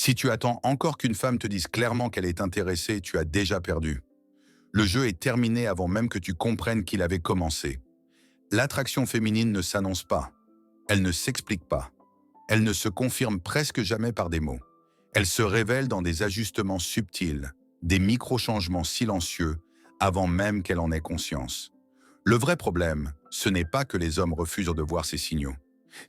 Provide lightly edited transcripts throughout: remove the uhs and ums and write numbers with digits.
Si tu attends encore qu'une femme te dise clairement qu'elle est intéressée, tu as déjà perdu. Le jeu est terminé avant même que tu comprennes qu'il avait commencé. L'attraction féminine ne s'annonce pas. Elle ne s'explique pas. Elle ne se confirme presque jamais par des mots. Elle se révèle dans des ajustements subtils, des micro-changements silencieux, avant même qu'elle en ait conscience. Le vrai problème, ce n'est pas que les hommes refusent de voir ces signaux.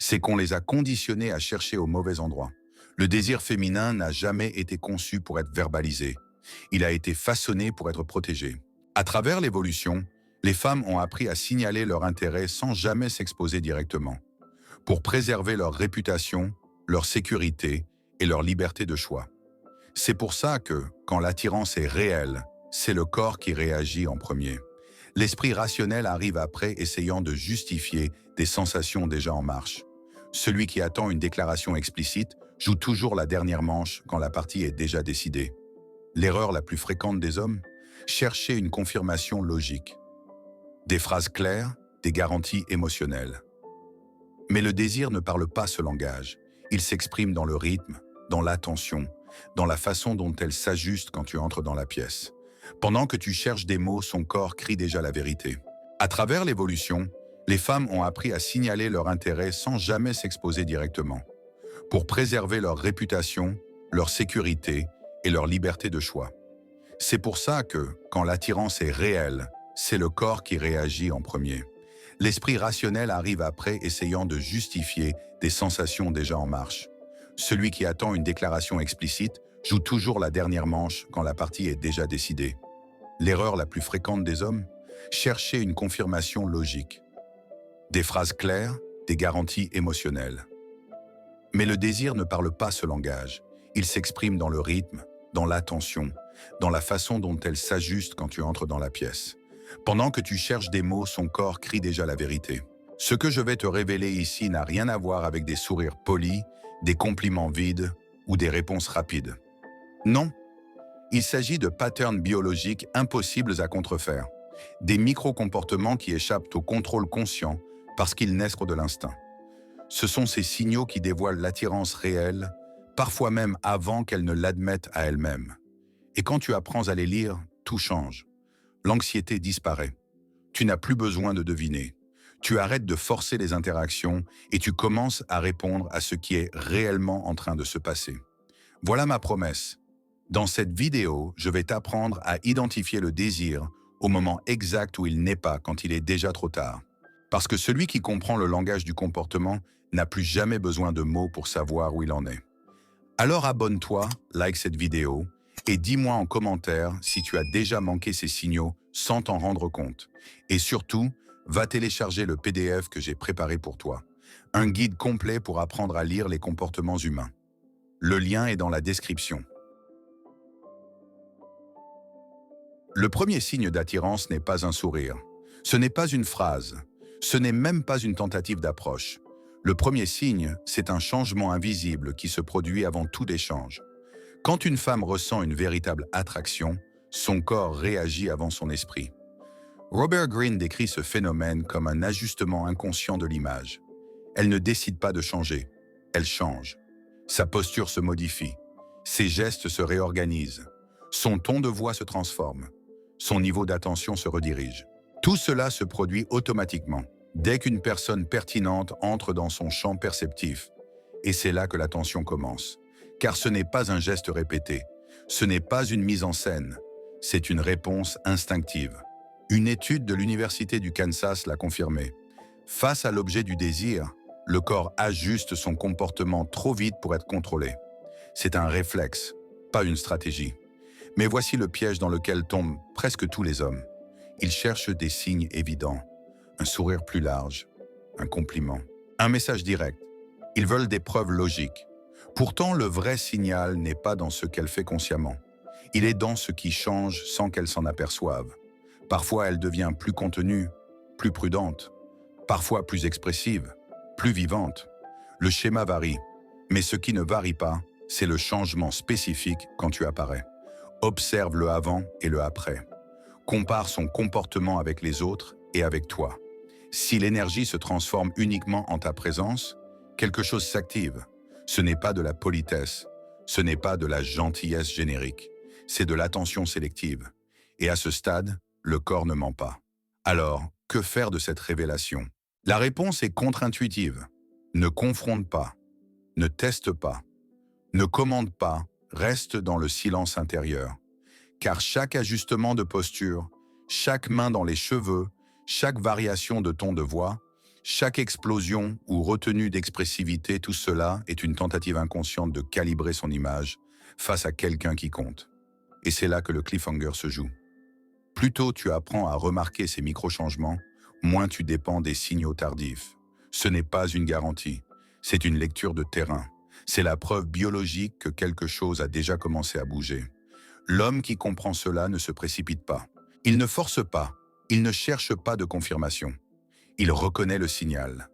C'est qu'on les a conditionnés à chercher au mauvais endroit. Le désir féminin n'a jamais été conçu pour être verbalisé. Il a été façonné pour être protégé. À travers l'évolution, les femmes ont appris à signaler leur intérêt sans jamais s'exposer directement, pour préserver leur réputation, leur sécurité et leur liberté de choix. C'est pour ça que, quand l'attirance est réelle, c'est le corps qui réagit en premier. L'esprit rationnel arrive après, essayant de justifier des sensations déjà en marche. Celui qui attend une déclaration explicite joue toujours la dernière manche quand la partie est déjà décidée. L'erreur la plus fréquente des hommes? Chercher une confirmation logique. Des phrases claires, des garanties émotionnelles. Mais le désir ne parle pas ce langage. Il s'exprime dans le rythme, dans l'attention, dans la façon dont elle s'ajuste quand tu entres dans la pièce. Pendant que tu cherches des mots, son corps crie déjà la vérité. À travers l'évolution, les femmes ont appris à signaler leur intérêt sans jamais s'exposer directement, pour préserver leur réputation, leur sécurité et leur liberté de choix. C'est pour ça que, quand l'attirance est réelle, c'est le corps qui réagit en premier. L'esprit rationnel arrive après, essayant de justifier des sensations déjà en marche. Celui qui attend une déclaration explicite joue toujours la dernière manche quand la partie est déjà décidée. L'erreur la plus fréquente des hommes? Chercher une confirmation logique. Des phrases claires, des garanties émotionnelles. Mais le désir ne parle pas ce langage. Il s'exprime dans le rythme, dans l'attention, dans la façon dont elle s'ajuste quand tu entres dans la pièce. Pendant que tu cherches des mots, son corps crie déjà la vérité. Ce que je vais te révéler ici n'a rien à voir avec des sourires polis, des compliments vides ou des réponses rapides. Non, il s'agit de patterns biologiques impossibles à contrefaire, des micro-comportements qui échappent au contrôle conscient parce qu'ils naissent de l'instinct. Ce sont ces signaux qui dévoilent l'attirance réelle, parfois même avant qu'elle ne l'admette à elle-même. Et quand tu apprends à les lire, tout change. L'anxiété disparaît. Tu n'as plus besoin de deviner. Tu arrêtes de forcer les interactions et tu commences à répondre à ce qui est réellement en train de se passer. Voilà ma promesse. Dans cette vidéo, je vais t'apprendre à identifier le désir au moment exact où il n'est pas, quand il est déjà trop tard. Parce que celui qui comprend le langage du comportement n'a plus jamais besoin de mots pour savoir où il en est. Alors abonne-toi, like cette vidéo et dis-moi en commentaire si tu as déjà manqué ces signaux sans t'en rendre compte. Et surtout, va télécharger le PDF que j'ai préparé pour toi. Un guide complet pour apprendre à lire les comportements humains. Le lien est dans la description. Le premier signe d'attirance n'est pas un sourire. Ce n'est pas une phrase. Ce n'est même pas une tentative d'approche. Le premier signe, c'est un changement invisible qui se produit avant tout échange. Quand une femme ressent une véritable attraction, son corps réagit avant son esprit. Robert Greene décrit ce phénomène comme un ajustement inconscient de l'image. Elle ne décide pas de changer, elle change. Sa posture se modifie, ses gestes se réorganisent, son ton de voix se transforme, son niveau d'attention se redirige. Tout cela se produit automatiquement, dès qu'une personne pertinente entre dans son champ perceptif. Et c'est là que l'attention commence. Car ce n'est pas un geste répété, ce n'est pas une mise en scène, c'est une réponse instinctive. Une étude de l'Université du Kansas l'a confirmé. Face à l'objet du désir, le corps ajuste son comportement trop vite pour être contrôlé. C'est un réflexe, pas une stratégie. Mais voici le piège dans lequel tombent presque tous les hommes. Ils cherchent des signes évidents, un sourire plus large, un compliment, un message direct. Ils veulent des preuves logiques. Pourtant, le vrai signal n'est pas dans ce qu'elle fait consciemment. Il est dans ce qui change sans qu'elle s'en aperçoive. Parfois, elle devient plus contenue, plus prudente, parfois plus expressive, plus vivante. Le schéma varie, mais ce qui ne varie pas, c'est le changement spécifique quand tu apparais. Observe le avant et le après. Compare son comportement avec les autres et avec toi. Si l'énergie se transforme uniquement en ta présence, quelque chose s'active. Ce n'est pas de la politesse, Ce n'est pas de la gentillesse générique, c'est de l'attention sélective. Et à ce stade, le corps ne ment pas. Alors, que faire de cette révélation? La réponse est contre-intuitive. Ne confronte pas, ne teste pas, ne commande pas, reste dans le silence intérieur. Car chaque ajustement de posture, chaque main dans les cheveux, chaque variation de ton de voix, chaque explosion ou retenue d'expressivité, tout cela est une tentative inconsciente de calibrer son image face à quelqu'un qui compte. Et c'est là que le cliffhanger se joue. Plus tôt tu apprends à remarquer ces micro-changements, moins tu dépends des signaux tardifs. Ce n'est pas une garantie, c'est une lecture de terrain. C'est la preuve biologique que quelque chose a déjà commencé à bouger. L'homme qui comprend cela ne se précipite pas. Il ne force pas, il ne cherche pas de confirmation. Il reconnaît le signal.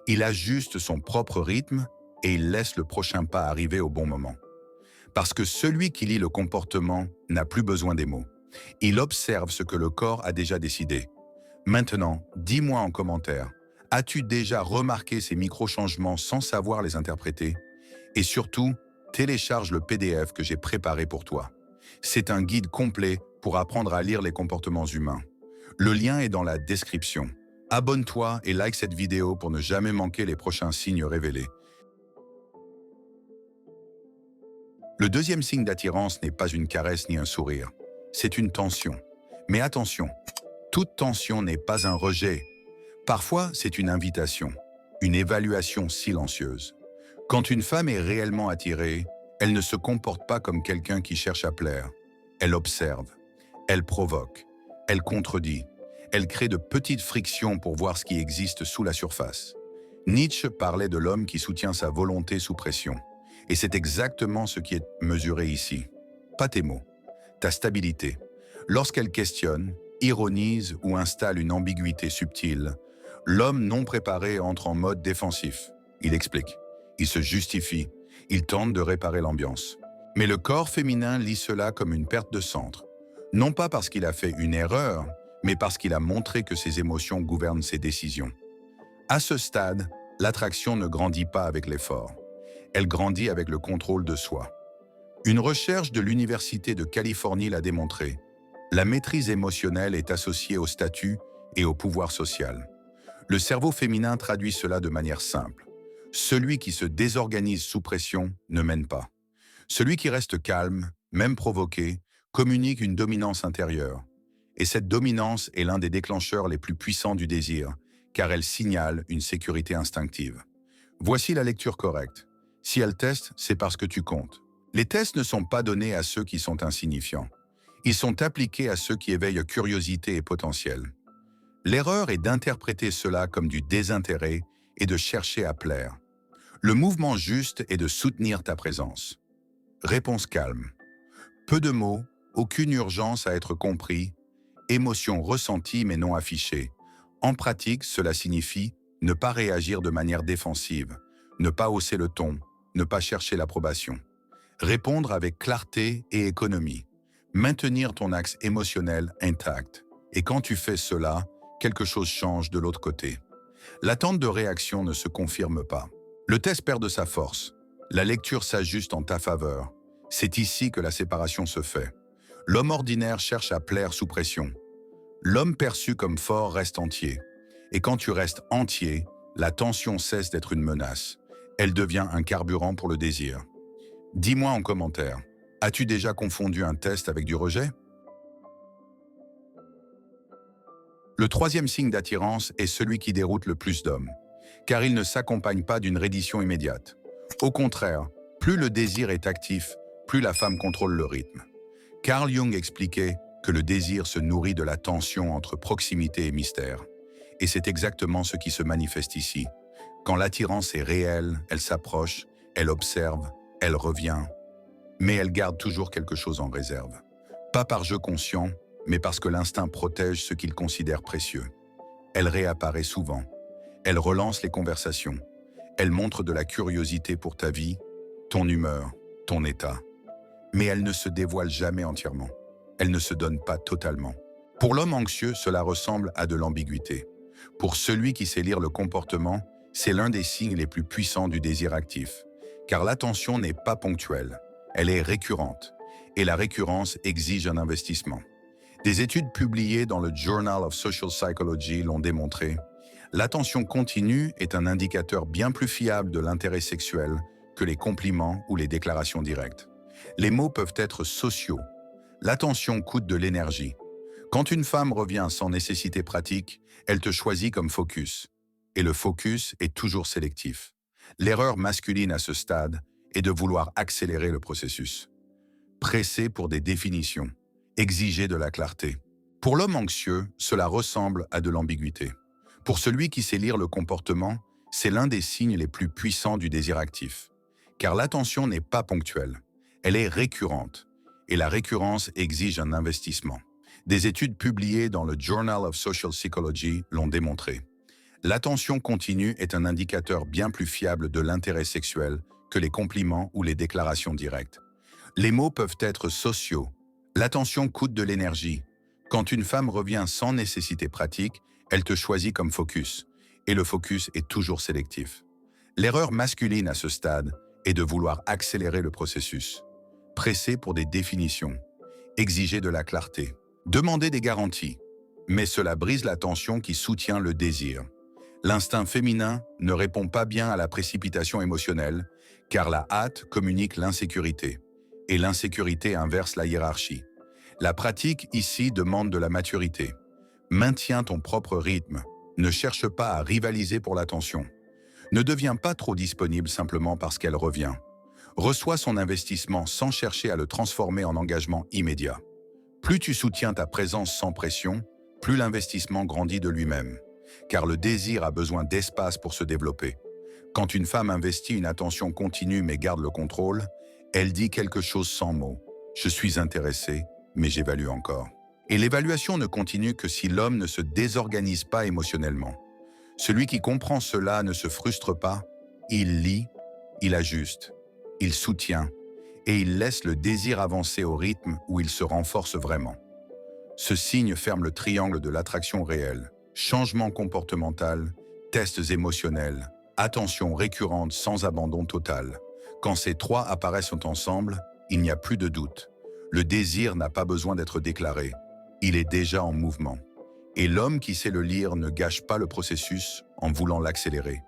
Il ajuste son propre rythme et il laisse le prochain pas arriver au bon moment. Parce que celui qui lit le comportement n'a plus besoin des mots. Il observe ce que le corps a déjà décidé. Maintenant, dis-moi en commentaire, as-tu déjà remarqué ces micro-changements sans savoir les interpréter? Et surtout, télécharge le PDF que j'ai préparé pour toi. C'est un guide complet pour apprendre à lire les comportements humains. Le lien est dans la description. Abonne-toi et like cette vidéo pour ne jamais manquer les prochains signes révélés. Le deuxième signe d'attirance n'est pas une caresse ni un sourire. C'est une tension. Mais attention, toute tension n'est pas un rejet. Parfois, c'est une invitation, une évaluation silencieuse. Quand une femme est réellement attirée, elle ne se comporte pas comme quelqu'un qui cherche à plaire. Elle observe, elle provoque, elle contredit, elle crée de petites frictions pour voir ce qui existe sous la surface. Nietzsche parlait de l'homme qui soutient sa volonté sous pression. Et c'est exactement ce qui est mesuré ici. Pas tes mots, ta stabilité. Lorsqu'elle questionne, ironise ou installe une ambiguïté subtile, l'homme non préparé entre en mode défensif. Il explique, il se justifie, il tente de réparer l'ambiance. Mais le corps féminin lit cela comme une perte de centre. Non pas parce qu'il a fait une erreur, mais parce qu'il a montré que ses émotions gouvernent ses décisions. À ce stade, l'attraction ne grandit pas avec l'effort. Elle grandit avec le contrôle de soi. Une recherche de l'Université de Californie l'a démontré. La maîtrise émotionnelle est associée au statut et au pouvoir social. Le cerveau féminin traduit cela de manière simple. Celui qui se désorganise sous pression ne mène pas. Celui qui reste calme, même provoqué, communique une dominance intérieure. Et cette dominance est l'un des déclencheurs les plus puissants du désir, car elle signale une sécurité instinctive. Voici la lecture correcte. Si elle teste, c'est parce que tu comptes. Les tests ne sont pas donnés à ceux qui sont insignifiants. Ils sont appliqués à ceux qui éveillent curiosité et potentiel. L'erreur est d'interpréter cela comme du désintérêt et de chercher à plaire. Le mouvement juste est de soutenir ta présence. Réponse calme. Peu de mots, aucune urgence à être compris, émotion ressentie mais non affichée. En pratique, cela signifie ne pas réagir de manière défensive, ne pas hausser le ton, ne pas chercher l'approbation. Répondre avec clarté et économie. Maintenir ton axe émotionnel intact. Et quand tu fais cela, quelque chose change de l'autre côté. L'attente de réaction ne se confirme pas. Le test perd de sa force. La lecture s'ajuste en ta faveur. C'est ici que la séparation se fait. L'homme ordinaire cherche à plaire sous pression. L'homme perçu comme fort reste entier. Et quand tu restes entier, la tension cesse d'être une menace. Elle devient un carburant pour le désir. Dis-moi en commentaire, as-tu déjà confondu un test avec du rejet? Le troisième signe d'attirance est celui qui déroute le plus d'hommes, car il ne s'accompagne pas d'une reddition immédiate. Au contraire, plus le désir est actif, plus la femme contrôle le rythme. Carl Jung expliquait que le désir se nourrit de la tension entre proximité et mystère. Et c'est exactement ce qui se manifeste ici. Quand l'attirance est réelle, elle s'approche, elle observe, elle revient, mais elle garde toujours quelque chose en réserve. Pas par jeu conscient, mais parce que l'instinct protège ce qu'il considère précieux. Elle réapparaît souvent. Elle relance les conversations. Elle montre de la curiosité pour ta vie, ton humeur, ton état. Mais elle ne se dévoile jamais entièrement. Elle ne se donne pas totalement. Pour l'homme anxieux, cela ressemble à de l'ambiguïté. Pour celui qui sait lire le comportement, c'est l'un des signes les plus puissants du désir actif. Car l'attention n'est pas ponctuelle. Elle est récurrente. Et la récurrence exige un investissement. Des études publiées dans le Journal of Social Psychology l'ont démontré. L'attention continue est un indicateur bien plus fiable de l'intérêt sexuel que les compliments ou les déclarations directes. Les mots peuvent être sociaux. L'attention coûte de l'énergie. Quand une femme revient sans nécessité pratique, elle te choisit comme focus. Et le focus est toujours sélectif. L'erreur masculine à ce stade est de vouloir accélérer le processus. Presser pour des définitions. Exiger de la clarté. Pour l'homme anxieux, cela ressemble à de l'ambiguïté. Pour celui qui sait lire le comportement, c'est l'un des signes les plus puissants du désir actif. Car l'attention n'est pas ponctuelle, elle est récurrente. Et la récurrence exige un investissement. Des études publiées dans le Journal of Social Psychology l'ont démontré. L'attention continue est un indicateur bien plus fiable de l'intérêt sexuel que les compliments ou les déclarations directes. Les mots peuvent être sociaux. L'attention coûte de l'énergie. Quand une femme revient sans nécessité pratique, elle te choisit comme focus. Et le focus est toujours sélectif. L'erreur masculine à ce stade est de vouloir accélérer le processus. Presser pour des définitions. Exiger de la clarté. Demander des garanties. Mais cela brise la tension qui soutient le désir. L'instinct féminin ne répond pas bien à la précipitation émotionnelle, car la hâte communique l'insécurité. Et l'insécurité inverse la hiérarchie. La pratique ici demande de la maturité. Maintiens ton propre rythme. Ne cherche pas à rivaliser pour l'attention. Ne deviens pas trop disponible simplement parce qu'elle revient. Reçois son investissement sans chercher à le transformer en engagement immédiat. Plus tu soutiens ta présence sans pression, plus l'investissement grandit de lui-même. Car le désir a besoin d'espace pour se développer. Quand une femme investit une attention continue mais garde le contrôle, elle dit quelque chose sans mots. Je suis intéressé, mais j'évalue encore. Et l'évaluation ne continue que si l'homme ne se désorganise pas émotionnellement. Celui qui comprend cela ne se frustre pas, il lit, il ajuste, il soutient, et il laisse le désir avancer au rythme où il se renforce vraiment. Ce signe ferme le triangle de l'attraction réelle. Changement comportemental, tests émotionnels, attention récurrente sans abandon total. Quand ces trois apparaissent ensemble, il n'y a plus de doute. Le désir n'a pas besoin d'être déclaré. Il est déjà en mouvement. Et l'homme qui sait le lire ne gâche pas le processus en voulant l'accélérer.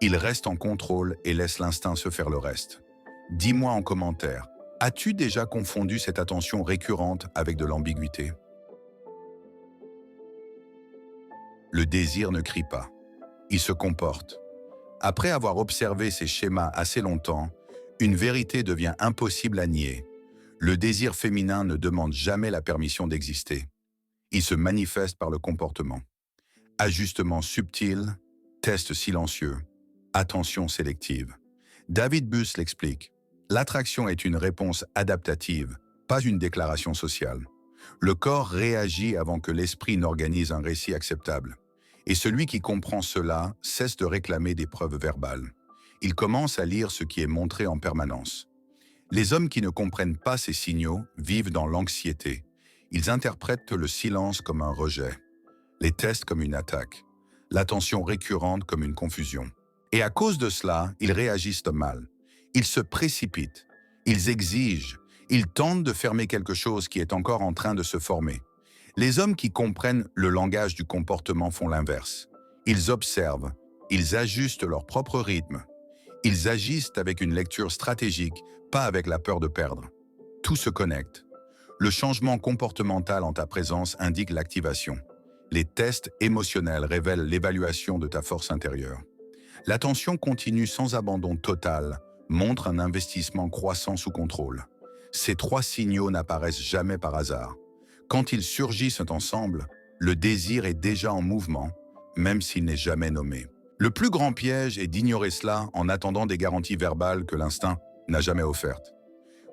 Il reste en contrôle et laisse l'instinct se faire le reste. Dis-moi en commentaire, as-tu déjà confondu cette attention récurrente avec de l'ambiguïté? Le désir ne crie pas. Il se comporte. Après avoir observé ces schémas assez longtemps, une vérité devient impossible à nier. Le désir féminin ne demande jamais la permission d'exister. Il se manifeste par le comportement. Ajustement subtil, test silencieux, attention sélective. David Buss l'explique. L'attraction est une réponse adaptative, pas une déclaration sociale. Le corps réagit avant que l'esprit n'organise un récit acceptable. Et celui qui comprend cela cesse de réclamer des preuves verbales. Il commence à lire ce qui est montré en permanence. Les hommes qui ne comprennent pas ces signaux vivent dans l'anxiété. Ils interprètent le silence comme un rejet, les tests comme une attaque, l'attention récurrente comme une confusion. Et à cause de cela, ils réagissent mal. Ils se précipitent, ils exigent, ils tentent de fermer quelque chose qui est encore en train de se former. Les hommes qui comprennent le langage du comportement font l'inverse. Ils observent, ils ajustent leur propre rythme. Ils agissent avec une lecture stratégique, pas avec la peur de perdre. Tout se connecte. Le changement comportemental en ta présence indique l'activation. Les tests émotionnels révèlent l'évaluation de ta force intérieure. L'attention continue sans abandon total montre un investissement croissant sous contrôle. Ces trois signaux n'apparaissent jamais par hasard. Quand ils surgissent ensemble, le désir est déjà en mouvement, même s'il n'est jamais nommé. Le plus grand piège est d'ignorer cela en attendant des garanties verbales que l'instinct n'a jamais offertes.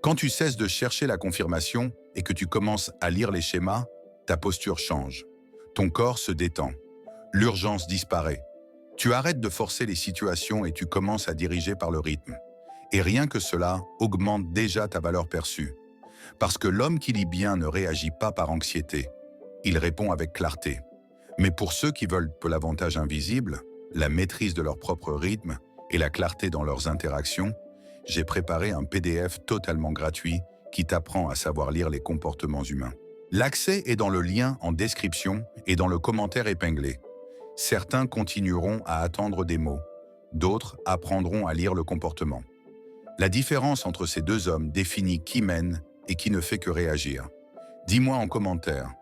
Quand tu cesses de chercher la confirmation et que tu commences à lire les schémas, ta posture change. Ton corps se détend. L'urgence disparaît. Tu arrêtes de forcer les situations et tu commences à diriger par le rythme. Et rien que cela augmente déjà ta valeur perçue. Parce que l'homme qui lit bien ne réagit pas par anxiété. Il répond avec clarté. Mais pour ceux qui veulent l'avantage invisible, la maîtrise de leur propre rythme et la clarté dans leurs interactions, j'ai préparé un PDF totalement gratuit qui t'apprend à savoir lire les comportements humains. L'accès est dans le lien en description et dans le commentaire épinglé. Certains continueront à attendre des mots, d'autres apprendront à lire le comportement. La différence entre ces deux hommes définit qui mène et qui ne fait que réagir. Dis-moi en commentaire,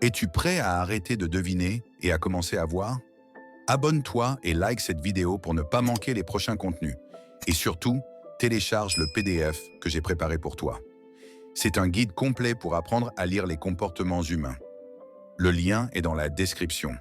es-tu prêt à arrêter de deviner et à commencer à voir? Abonne-toi et like cette vidéo pour ne pas manquer les prochains contenus. Et surtout, télécharge le PDF que j'ai préparé pour toi. C'est un guide complet pour apprendre à lire les comportements humains. Le lien est dans la description.